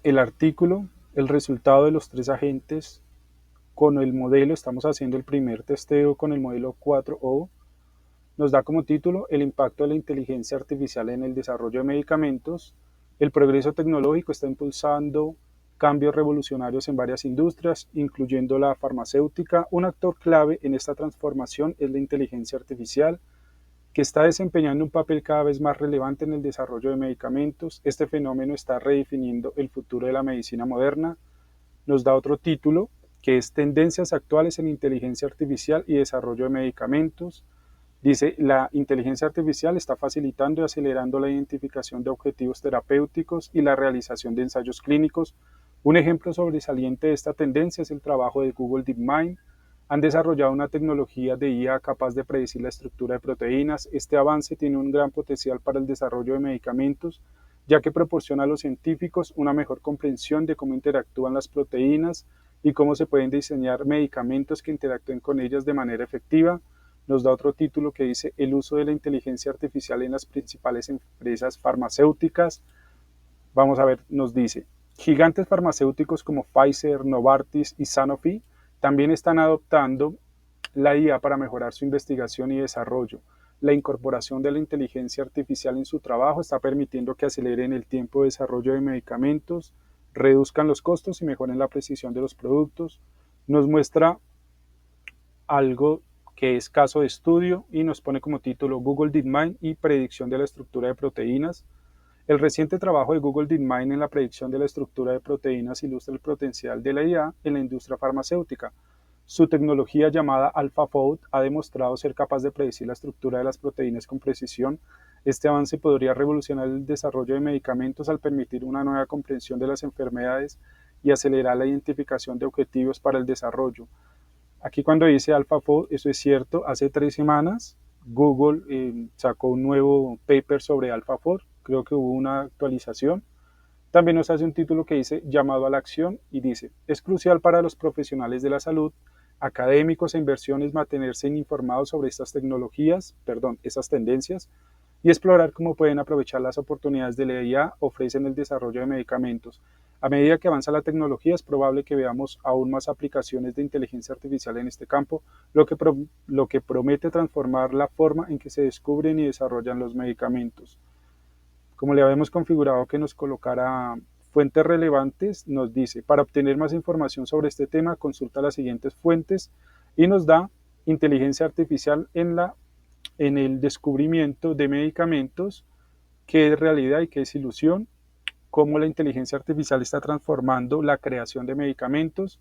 el artículo, el resultado de los 3 agentes con el modelo. Estamos haciendo el primer testeo con el modelo 4O. Nos da como título el impacto de la inteligencia artificial en el desarrollo de medicamentos. El progreso tecnológico está impulsando cambios revolucionarios en varias industrias, incluyendo la farmacéutica. Un actor clave en esta transformación es la inteligencia artificial, que está desempeñando un papel cada vez más relevante en el desarrollo de medicamentos. Este fenómeno está redefiniendo el futuro de la medicina moderna. Nos da otro título, que es Tendencias actuales en inteligencia artificial y desarrollo de medicamentos. Dice, la inteligencia artificial está facilitando y acelerando la identificación de objetivos terapéuticos y la realización de ensayos clínicos. Un ejemplo sobresaliente de esta tendencia es el trabajo de Google DeepMind. Han desarrollado una tecnología de IA capaz de predecir la estructura de proteínas. Este avance tiene un gran potencial para el desarrollo de medicamentos, ya que proporciona a los científicos una mejor comprensión de cómo interactúan las proteínas y cómo se pueden diseñar medicamentos que interactúen con ellas de manera efectiva. Nos da otro título que dice el uso de la inteligencia artificial en las principales empresas farmacéuticas. Vamos a ver, nos dice, gigantes farmacéuticos como Pfizer, Novartis y Sanofi también están adoptando la IA para mejorar su investigación y desarrollo. La incorporación de la inteligencia artificial en su trabajo está permitiendo que aceleren el tiempo de desarrollo de medicamentos, reduzcan los costos y mejoren la precisión de los productos. Nos muestra algo que es caso de estudio y nos pone como título Google DeepMind y predicción de la estructura de proteínas. El reciente trabajo de Google DeepMind en la predicción de la estructura de proteínas ilustra el potencial de la IA en la industria farmacéutica. Su tecnología llamada AlphaFold ha demostrado ser capaz de predecir la estructura de las proteínas con precisión. Este avance podría revolucionar el desarrollo de medicamentos al permitir una nueva comprensión de las enfermedades y acelerar la identificación de objetivos para el desarrollo. Aquí cuando dice AlphaFold, eso es cierto, hace 3 semanas Google sacó un nuevo paper sobre AlphaFold, creo que hubo una actualización. También nos hace un título que dice llamado a la acción y dice, es crucial para los profesionales de la salud, académicos e inversiones mantenerse informados sobre estas tendencias y explorar cómo pueden aprovechar las oportunidades de la IA ofrecen el desarrollo de medicamentos. A medida que avanza la tecnología es probable que veamos aún más aplicaciones de inteligencia artificial en este campo, lo que promete transformar la forma en que se descubren y desarrollan los medicamentos. Como le habíamos configurado que nos colocara fuentes relevantes, nos dice, para obtener más información sobre este tema, consulta las siguientes fuentes y nos da inteligencia artificial en el descubrimiento de medicamentos, qué es realidad y qué es ilusión, cómo la inteligencia artificial está transformando la creación de medicamentos,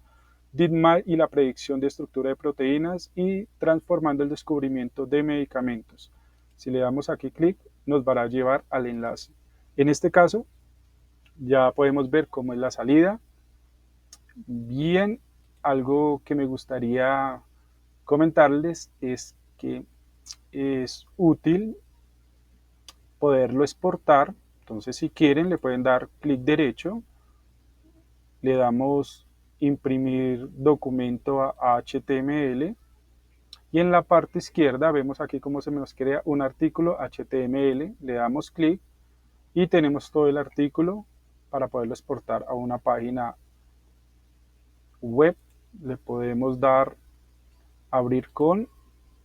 DeepMind y la predicción de estructura de proteínas y transformando el descubrimiento de medicamentos. Si le damos aquí clic, nos va a llevar al enlace. En este caso, ya podemos ver cómo es la salida. Bien, algo que me gustaría comentarles es que es útil poderlo exportar. Entonces, si quieren, le pueden dar clic derecho, le damos imprimir documento a HTML y en la parte izquierda vemos aquí cómo se nos crea un artículo HTML, le damos clic y tenemos todo el artículo para poderlo exportar a una página web. Le podemos dar abrir con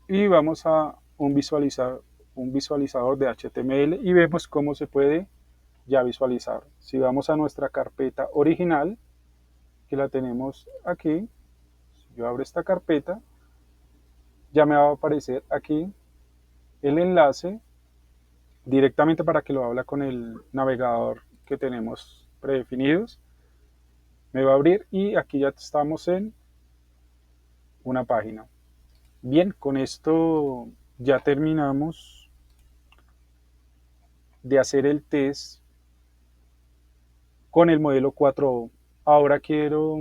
y vamos a un visualizador de HTML y vemos cómo se puede ya visualizar. Si vamos a nuestra carpeta original, que la tenemos aquí, si yo abro esta carpeta, ya me va a aparecer aquí el enlace directamente para que lo habla con el navegador que tenemos predefinidos. Me va a abrir y aquí ya estamos en una página. Bien, con esto ya terminamos de hacer el test con el modelo 4O. Ahora quiero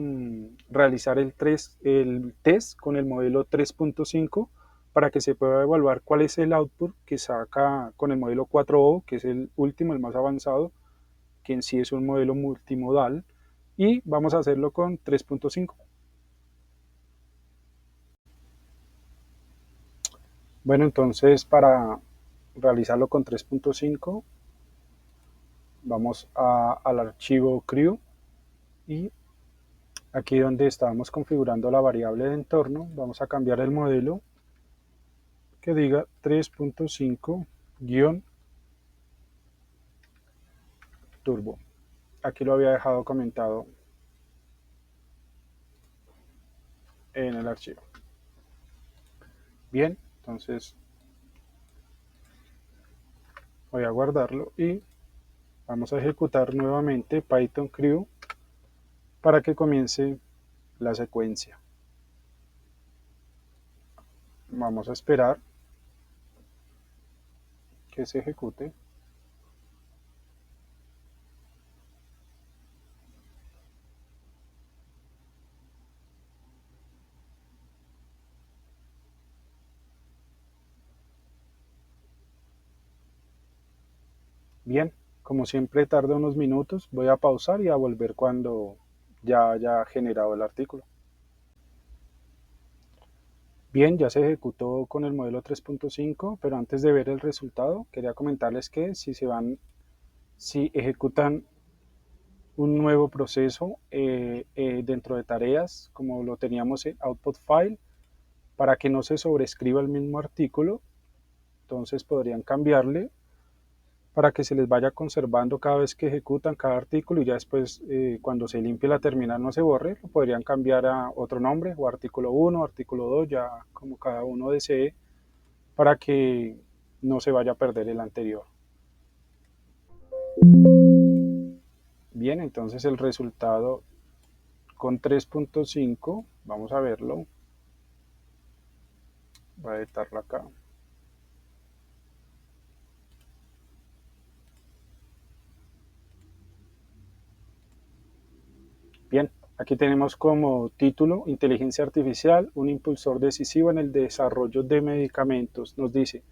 realizar el test con el modelo 3.5 para que se pueda evaluar cuál es el output que saca con el modelo 4O, que es el último, el más avanzado, que en sí es un modelo multimodal, y vamos a hacerlo con 3.5. Bueno, entonces para realizarlo con 3.5 vamos al archivo crew y aquí donde estábamos configurando la variable de entorno vamos a cambiar el modelo que diga 3.5-turbo. Aquí lo había dejado comentado en el archivo. Bien, entonces voy a guardarlo y vamos a ejecutar nuevamente Python crew para que comience la secuencia. Vamos a esperar que se ejecute. Bien, como siempre tarda unos minutos, voy a pausar y a volver cuando ya haya generado el artículo. Bien, ya se ejecutó con el modelo 3.5, pero antes de ver el resultado, quería comentarles que si ejecutan un nuevo proceso dentro de tareas, como lo teníamos en output file, para que no se sobrescriba el mismo artículo, entonces podrían cambiarle para que se les vaya conservando cada vez que ejecutan cada artículo y ya después cuando se limpie la terminal no se borre, lo podrían cambiar a otro nombre o artículo 1, artículo 2, ya como cada uno desee, para que no se vaya a perder el anterior. Bien, entonces el resultado con 3.5, vamos a verlo, voy a editarlo acá. Bien, aquí tenemos como título Inteligencia Artificial, un impulsor decisivo en el desarrollo de medicamentos. Nos dice,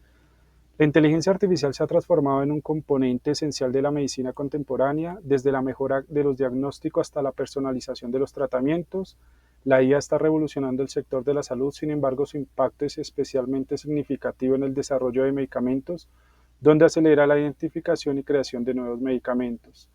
la inteligencia artificial se ha transformado en un componente esencial de la medicina contemporánea, desde la mejora de los diagnósticos hasta la personalización de los tratamientos. La IA está revolucionando el sector de la salud, sin embargo, su impacto es especialmente significativo en el desarrollo de medicamentos, donde acelera la identificación y creación de nuevos medicamentos.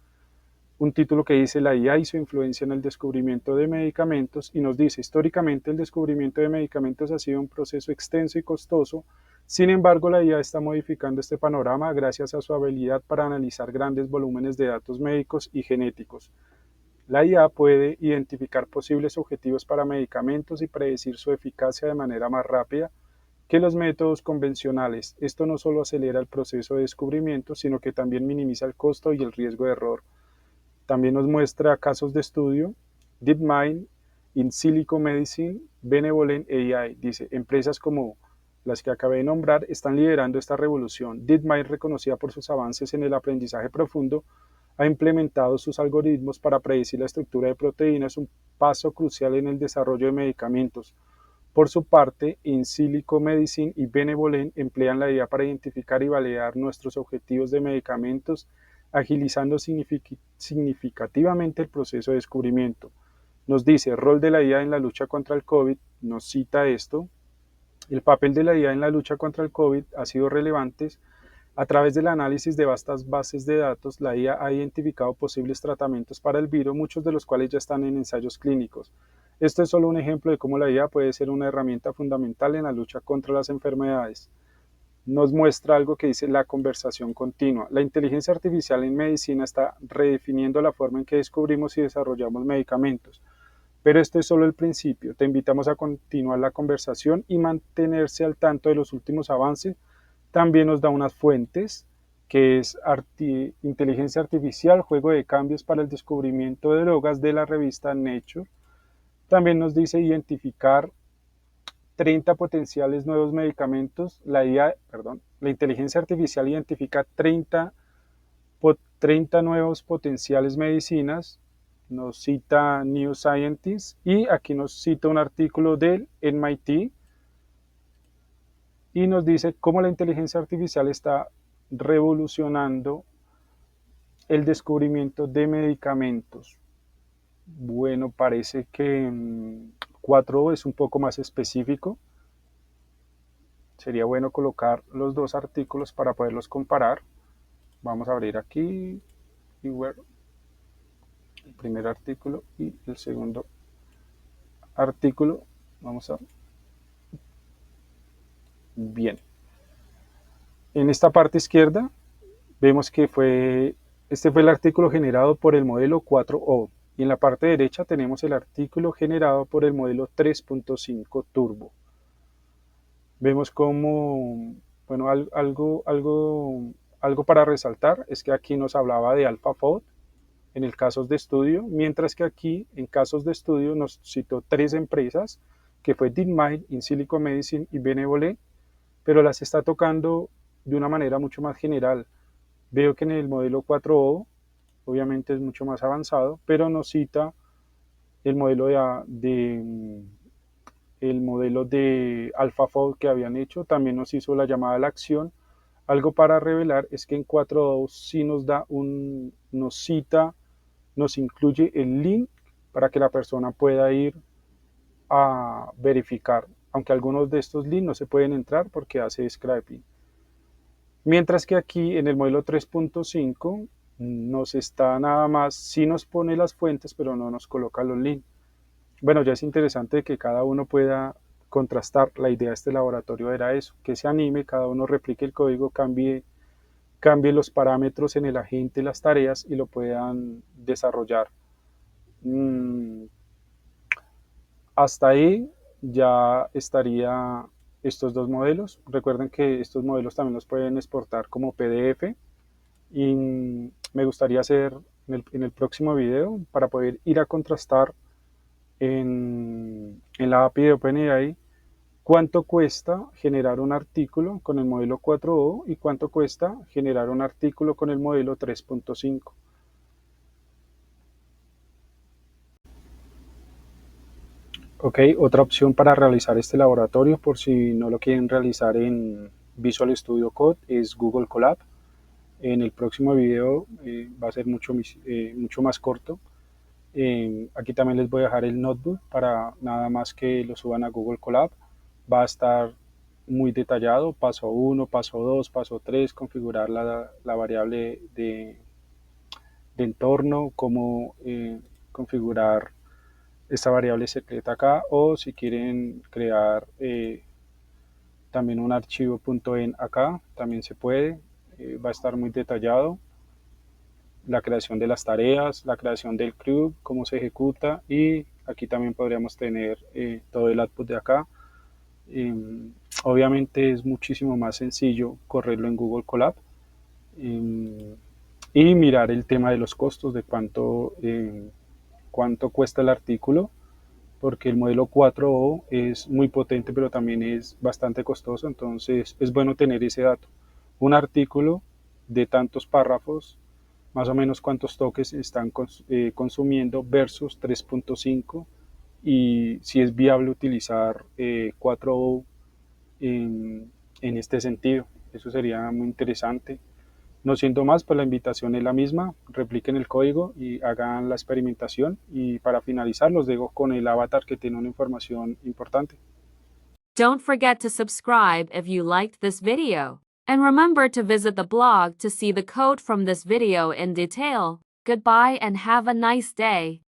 Un título que dice la IA y su influencia en el descubrimiento de medicamentos y nos dice, históricamente el descubrimiento de medicamentos ha sido un proceso extenso y costoso, sin embargo la IA está modificando este panorama gracias a su habilidad para analizar grandes volúmenes de datos médicos y genéticos. La IA puede identificar posibles objetivos para medicamentos y predecir su eficacia de manera más rápida que los métodos convencionales. Esto no solo acelera el proceso de descubrimiento, sino que también minimiza el costo y el riesgo de error. También nos muestra casos de estudio, DeepMind, In Silico Medicine, Benevolent AI. Dice, empresas como las que acabé de nombrar están liderando esta revolución. DeepMind, reconocida por sus avances en el aprendizaje profundo, ha implementado sus algoritmos para predecir la estructura de proteínas, un paso crucial en el desarrollo de medicamentos. Por su parte, In Silico Medicine y Benevolent emplean la IA para identificar y validar nuestros objetivos de medicamentos, agilizando significativamente el proceso de descubrimiento. Nos dice, rol de la IA en la lucha contra el COVID, nos cita esto, el papel de la IA en la lucha contra el COVID ha sido relevante. A través del análisis de vastas bases de datos, la IA ha identificado posibles tratamientos para el virus, muchos de los cuales ya están en ensayos clínicos. Esto es solo un ejemplo de cómo la IA puede ser una herramienta fundamental en la lucha contra las enfermedades. Nos muestra algo que dice la conversación continua. La inteligencia artificial en medicina está redefiniendo la forma en que descubrimos y desarrollamos medicamentos. Pero este es solo el principio. Te invitamos a continuar la conversación y mantenerse al tanto de los últimos avances. También nos da unas fuentes, que es Inteligencia Artificial, Juego de Cambios para el Descubrimiento de Drogas de la revista Nature. También nos dice identificar 30 potenciales nuevos medicamentos. La inteligencia artificial identifica 30 nuevos potenciales medicinas. Nos cita New Scientist y aquí nos cita un artículo del MIT y nos dice cómo la inteligencia artificial está revolucionando el descubrimiento de medicamentos. Bueno, parece que 4 es un poco más específico. sería bueno colocar los dos artículos para poderlos comparar. Vamos a abrir aquí el primer artículo y el segundo artículo. Vamos a... Bien. En esta parte izquierda vemos que este fue el artículo generado por el modelo 4O. Y en la parte derecha tenemos el artículo generado por el modelo 3.5 Turbo. Vemos como, bueno, algo para resaltar es que aquí nos hablaba de AlphaFold en el casos de estudio, mientras que aquí en casos de estudio nos citó 3 empresas, que fue DeepMind, InSilico Medicine y Benevolent, pero las está tocando de una manera mucho más general. Veo que en el modelo 4O, obviamente es mucho más avanzado, pero nos cita el modelo el modelo de AlphaFold que habían hecho, también nos hizo la llamada a la acción. Algo para revelar es que en 4.2 sí nos cita, nos incluye el link para que la persona pueda ir a verificar, aunque algunos de estos links no se pueden entrar porque hace scraping. Mientras que aquí en el modelo 3.5 nos está nada más, sí nos pone las fuentes, pero no nos coloca los links. Bueno, ya es interesante que cada uno pueda contrastar. La idea de este laboratorio era eso, que se anime, cada uno replique el código, cambie los parámetros en el agente, las tareas y lo puedan desarrollar. Hasta ahí ya estaría estos dos modelos. Recuerden que estos modelos también los pueden exportar como PDF y me gustaría hacer en el próximo video para poder ir a contrastar en la API de OpenAI cuánto cuesta generar un artículo con el modelo 4O y cuánto cuesta generar un artículo con el modelo 3.5. Ok, otra opción para realizar este laboratorio, por si no lo quieren realizar en Visual Studio Code, es Google Colab. En el próximo video va a ser mucho más corto. Aquí también les voy a dejar el notebook para nada más que lo suban a Google Colab. Va a estar muy detallado, paso 1, paso 2, paso 3, configurar la variable de entorno, cómo configurar esta variable secreta acá, o si quieren crear también un archivo .en acá, también se puede, va a estar muy detallado, la creación de las tareas, la creación del crew, cómo se ejecuta, y aquí también podríamos tener todo el output de acá. Obviamente es muchísimo más sencillo correrlo en Google Colab y mirar el tema de los costos, de cuánto cuesta el artículo, porque el modelo 4O es muy potente, pero también es bastante costoso, entonces es bueno tener ese dato. Un artículo de tantos párrafos, más o menos cuántos tokens están consumiendo versus 3.5 y si es viable utilizar 4O en este sentido. Eso sería muy interesante. No siendo más, pues la invitación es la misma, repliquen el código y hagan la experimentación, y para finalizar los dejo con el avatar que tiene una información importante. Don't forget to subscribe if you liked this video. And remember to visit the blog to see the code from this video in detail. Goodbye and have a nice day.